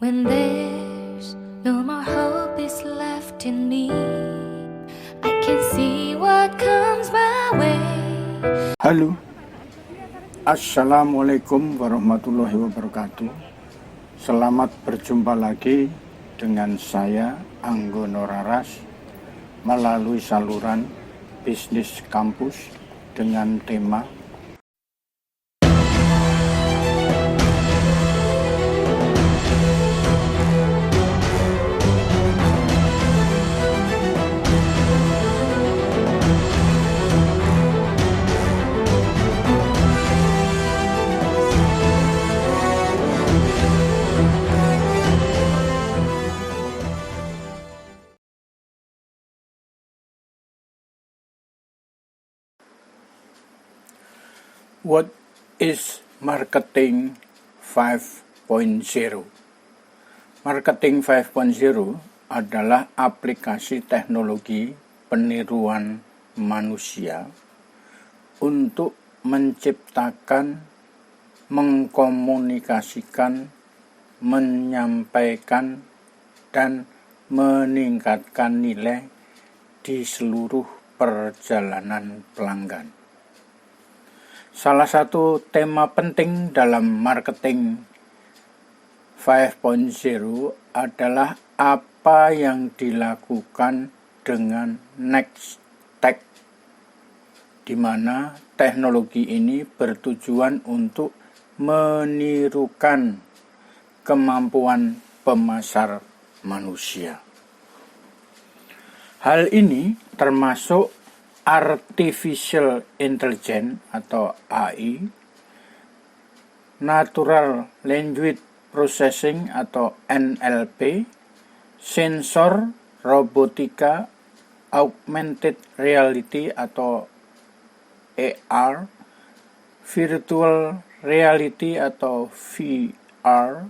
When there's no more hope is left in me, I can see what comes my way. Halo, Assalamualaikum warahmatullahi wabarakatuh. Selamat berjumpa lagi dengan saya Anggono Raras melalui saluran Bisnis Kampus dengan tema What is Marketing 5.0? Marketing 5.0 adalah aplikasi teknologi peniruan manusia untuk menciptakan, mengkomunikasikan, menyampaikan, dan meningkatkan nilai di seluruh perjalanan pelanggan. Salah satu tema penting dalam marketing 5.0 adalah apa yang dilakukan dengan next tech, di mana teknologi ini bertujuan untuk menirukan kemampuan pemasar manusia. Hal ini termasuk Artificial Intelligence atau AI, Natural Language Processing atau NLP, sensor, robotika, augmented reality atau AR, virtual reality atau VR,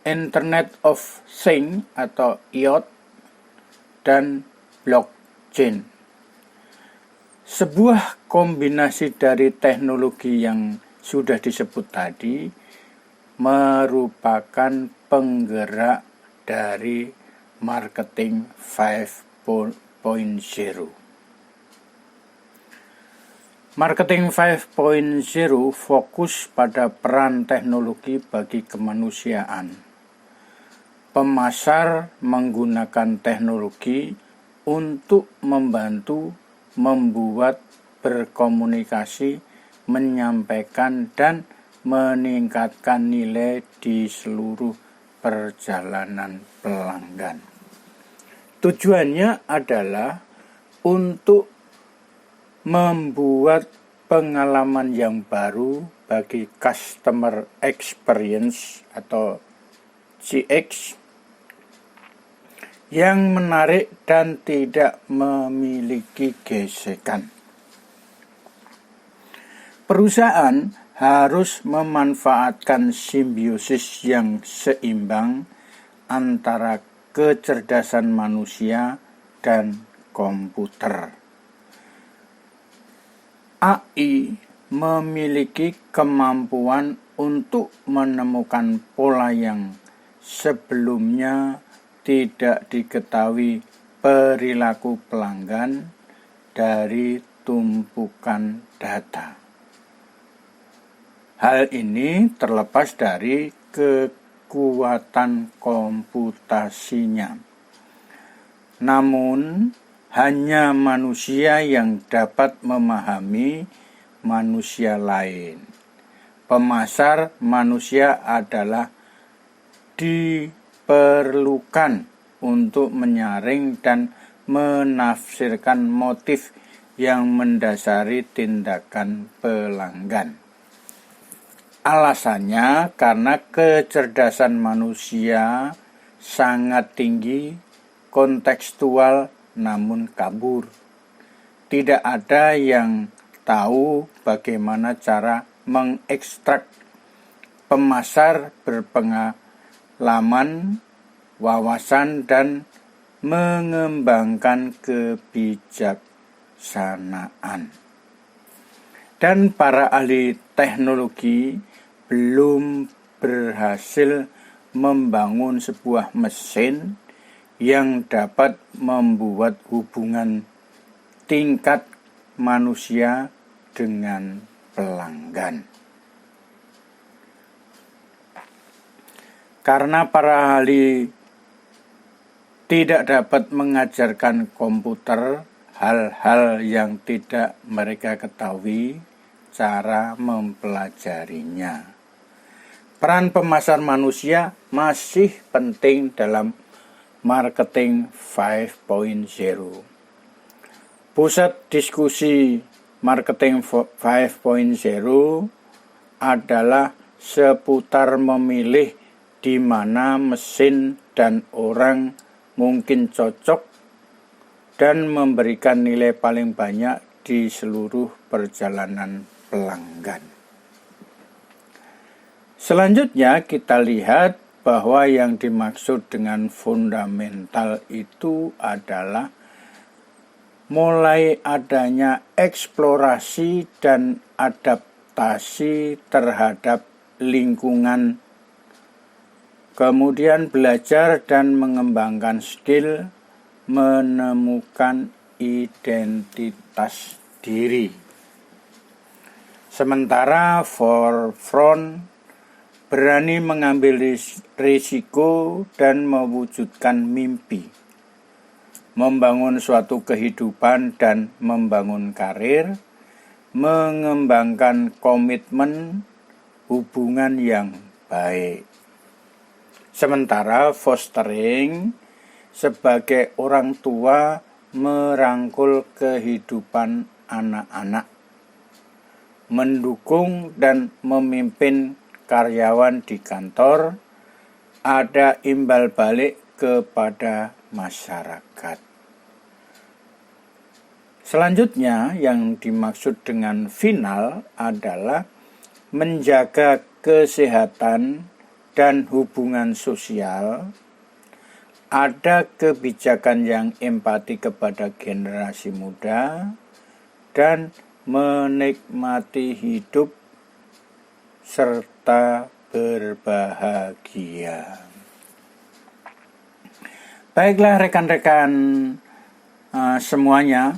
Internet of Things atau IoT, dan blockchain. Sebuah kombinasi dari teknologi yang sudah disebut tadi merupakan penggerak dari marketing 5.0. Marketing 5.0 fokus pada peran teknologi bagi kemanusiaan. Pemasar menggunakan teknologi untuk membantu membuat, berkomunikasi, menyampaikan, dan meningkatkan nilai di seluruh perjalanan pelanggan. Tujuannya adalah untuk membuat pengalaman yang baru bagi customer experience atau CX yang menarik dan tidak memiliki gesekan. Perusahaan harus memanfaatkan simbiosis yang seimbang antara kecerdasan manusia dan komputer. AI memiliki kemampuan untuk menemukan pola yang sebelumnya tidak diketahui perilaku pelanggan dari tumpukan data. Hal ini terlepas dari kekuatan komputasinya. Namun, hanya manusia yang dapat memahami manusia lain. Pemasar manusia adalah diperlukan untuk menyaring dan menafsirkan motif yang mendasari tindakan pelanggan. Alasannya karena kecerdasan manusia sangat tinggi, kontekstual namun kabur. Tidak ada yang tahu bagaimana cara mengekstrak. Pemasar berpengalaman, wawasan, dan mengembangkan kebijaksanaan. Dan para ahli teknologi belum berhasil membangun sebuah mesin yang dapat membuat hubungan tingkat manusia dengan pelanggan. Karena para ahli tidak dapat mengajarkan komputer hal-hal yang tidak mereka ketahui cara mempelajarinya. Peran pemasar manusia masih penting dalam marketing 5.0. Pusat diskusi marketing 5.0 adalah seputar memilih di mana mesin dan orang mungkin cocok dan memberikan nilai paling banyak di seluruh perjalanan pelanggan. Selanjutnya kita lihat bahwa yang dimaksud dengan fundamental itu adalah mulai adanya eksplorasi dan adaptasi terhadap lingkungan, kemudian belajar dan mengembangkan skill, menemukan identitas diri. Sementara forefront berani mengambil risiko dan mewujudkan mimpi, membangun suatu kehidupan dan membangun karir, mengembangkan komitmen hubungan yang baik. Sementara fostering sebagai orang tua merangkul kehidupan anak-anak, mendukung dan memimpin karyawan di kantor, ada imbal balik kepada masyarakat. Selanjutnya yang dimaksud dengan final adalah menjaga kesehatan dan hubungan sosial, ada kebijakan yang empati kepada generasi muda, dan menikmati hidup serta berbahagia. Baiklah rekan-rekan semuanya,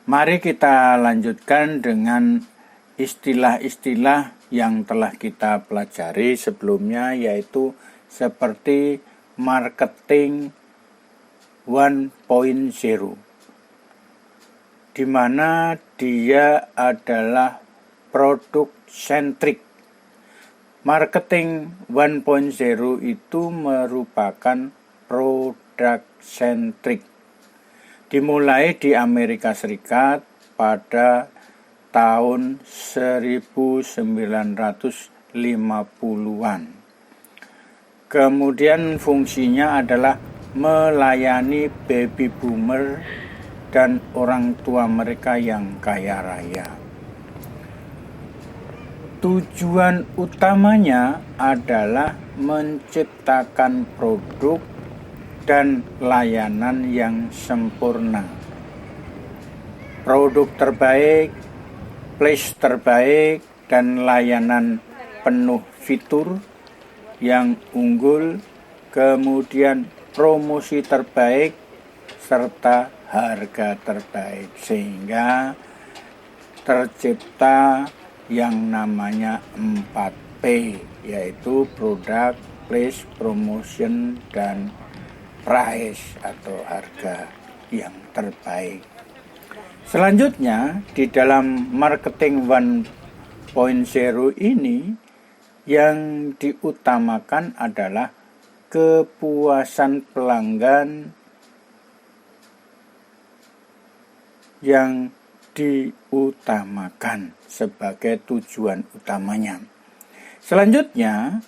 mari kita lanjutkan dengan istilah-istilah yang telah kita pelajari sebelumnya, yaitu seperti marketing 1.0, di mana dia adalah produk centric. Marketing 1.0 itu merupakan produk centric. Dimulai di Amerika Serikat pada tahun 1950-an. Kemudian fungsinya adalah melayani baby boomer dan orang tua mereka yang kaya raya. Tujuan utamanya adalah menciptakan produk dan layanan yang sempurna. Produk terbaik, place terbaik, dan layanan penuh fitur yang unggul, kemudian promosi terbaik, serta harga terbaik, sehingga tercipta yang namanya 4P, yaitu product, place, promotion, dan price atau harga yang terbaik. Selanjutnya di dalam marketing 1.0 ini yang diutamakan adalah kepuasan pelanggan yang diutamakan sebagai tujuan utamanya. Selanjutnya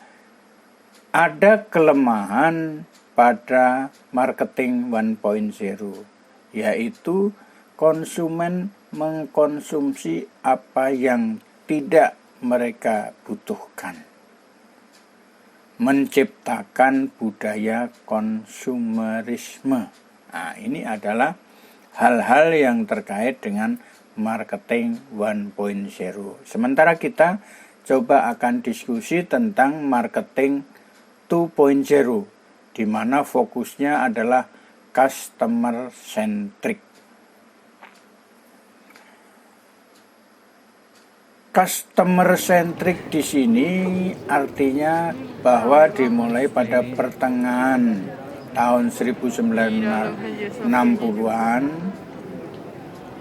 ada kelemahan pada marketing 1.0, yaitu konsumen mengkonsumsi apa yang tidak mereka butuhkan. Menciptakan budaya konsumerisme. Nah, ini adalah hal-hal yang terkait dengan marketing 1.0. Sementara kita coba akan diskusi tentang marketing 2.0, di mana fokusnya adalah customer centric. Customer centric di sini artinya bahwa dimulai pada pertengahan tahun 1960-an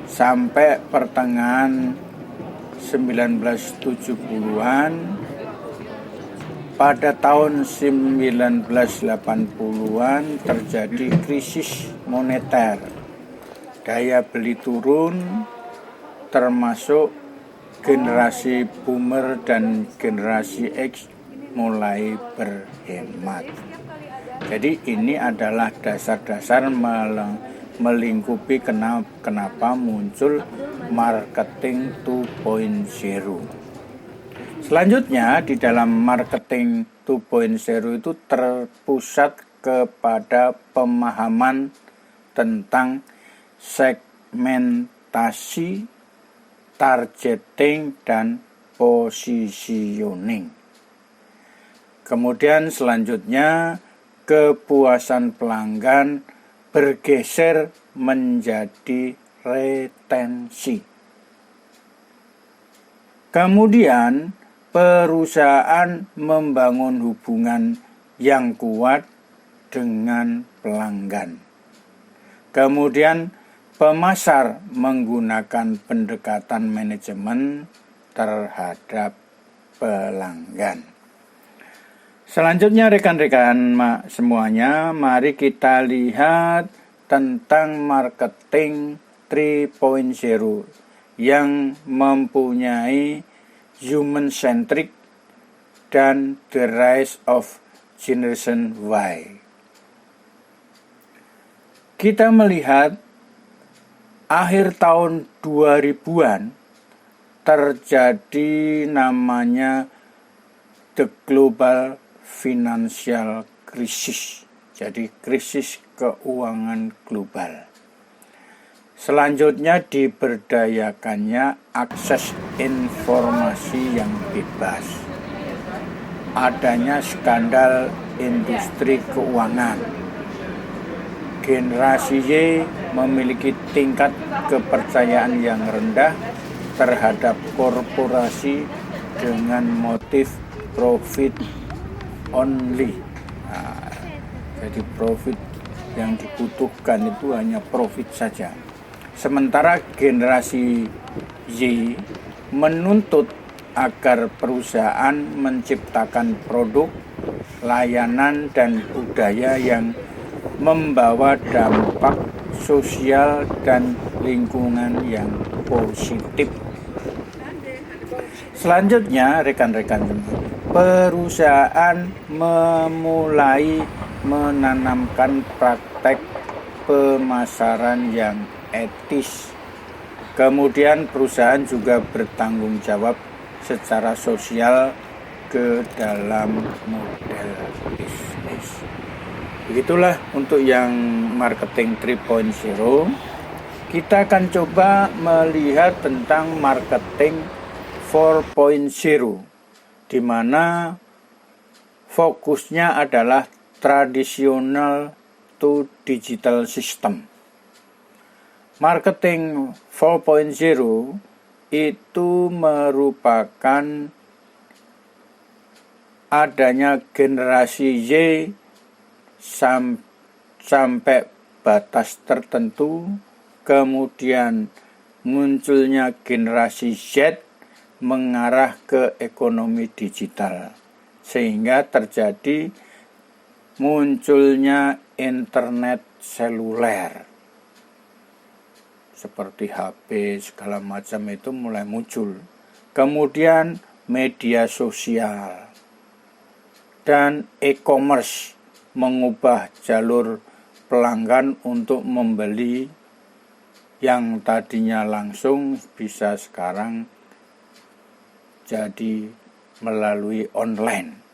sampai pertengahan 1970-an. Pada tahun 1980-an terjadi krisis moneter, daya beli turun, termasuk generasi boomer dan generasi X mulai berhemat. Jadi ini adalah dasar-dasar melingkupi kenapa muncul marketing 2.0. Selanjutnya di dalam marketing 2.0 itu terpusat kepada pemahaman tentang segmentasi, targeting, dan positioning. Kemudian selanjutnya kepuasan pelanggan bergeser menjadi retensi. Kemudian perusahaan membangun hubungan yang kuat dengan pelanggan. Kemudian pemasar menggunakan pendekatan manajemen terhadap pelanggan. Selanjutnya rekan-rekan semuanya, mari kita lihat tentang marketing 3.0 yang mempunyai human centric dan the rise of generation Y. Kita melihat akhir tahun 2000-an terjadi namanya the global financial crisis, jadi krisis keuangan global. Selanjutnya diberdayakannya akses informasi yang bebas. Adanya skandal industri keuangan. Generasi Y memiliki tingkat kepercayaan yang rendah terhadap korporasi dengan motif profit only. Jadi profit yang dibutuhkan itu hanya profit saja. Sementara generasi Y menuntut agar perusahaan menciptakan produk, layanan, dan budaya yang membawa dampak sosial dan lingkungan yang positif. Selanjutnya, rekan-rekan semua, perusahaan memulai menanamkan praktek pemasaran yang etis. Kemudian perusahaan juga bertanggung jawab secara sosial ke dalam model bisnis. Begitulah untuk yang marketing 3.0. Kita akan coba melihat tentang marketing 4.0, di mana fokusnya adalah traditional to digital system. Marketing 4.0 itu merupakan adanya generasi Y sampai batas tertentu, kemudian munculnya generasi Z mengarah ke ekonomi digital, sehingga terjadi munculnya internet seluler. Seperti HP segala macam itu mulai muncul. Kemudian media sosial dan e-commerce mengubah jalur pelanggan untuk membeli yang tadinya langsung bisa sekarang jadi melalui online.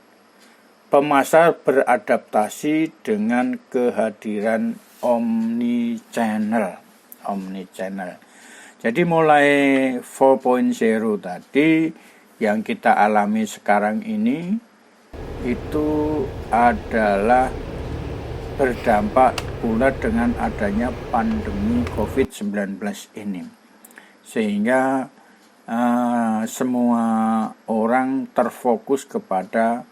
Pemasar beradaptasi dengan kehadiran omnichannel. Jadi mulai 4.0 tadi yang kita alami sekarang ini itu adalah berdampak pula dengan adanya pandemi COVID-19 ini. Sehingga semua orang terfokus kepada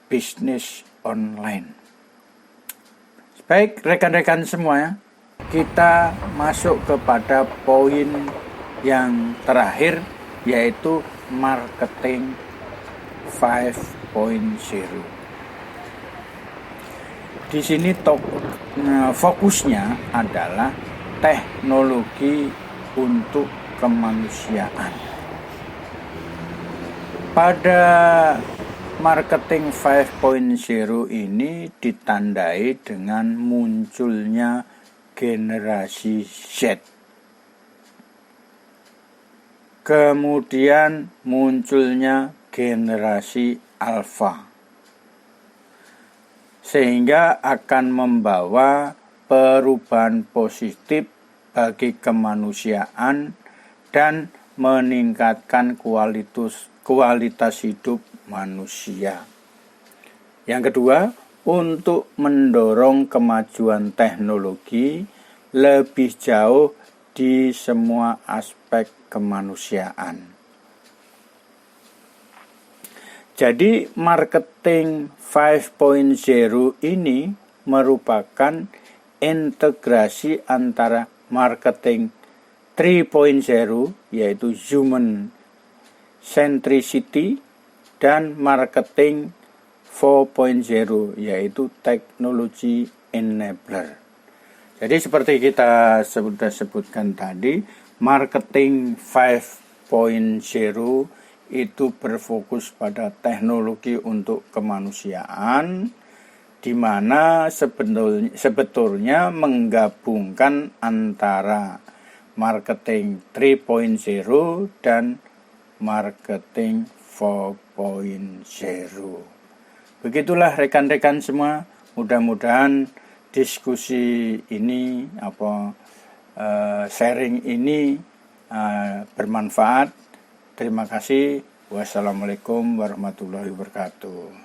bisnis online. Baik rekan-rekan semua ya, kita masuk kepada poin yang terakhir, yaitu marketing 5.0. Di sini fokusnya adalah teknologi untuk kemanusiaan. Pada marketing 5.0 ini ditandai dengan munculnya generasi Z. Kemudian munculnya generasi Alpha. Sehingga akan membawa perubahan positif bagi kemanusiaan dan meningkatkan kualitas hidup manusia. Yang kedua, untuk mendorong kemajuan teknologi lebih jauh di semua aspek kemanusiaan. Jadi marketing 5.0 ini merupakan integrasi antara marketing 3.0 yaitu human centricity dan marketing 4.0 yaitu technology enabler. Jadi seperti kita sudah sebutkan tadi, marketing 5.0 itu berfokus pada teknologi untuk kemanusiaan, di mana sebetulnya menggabungkan antara marketing 3.0 dan marketing 4.0. Begitulah rekan-rekan semua, mudah-mudahan diskusi ini sharing ini bermanfaat. Terima kasih. Wassalamualaikum warahmatullahi wabarakatuh.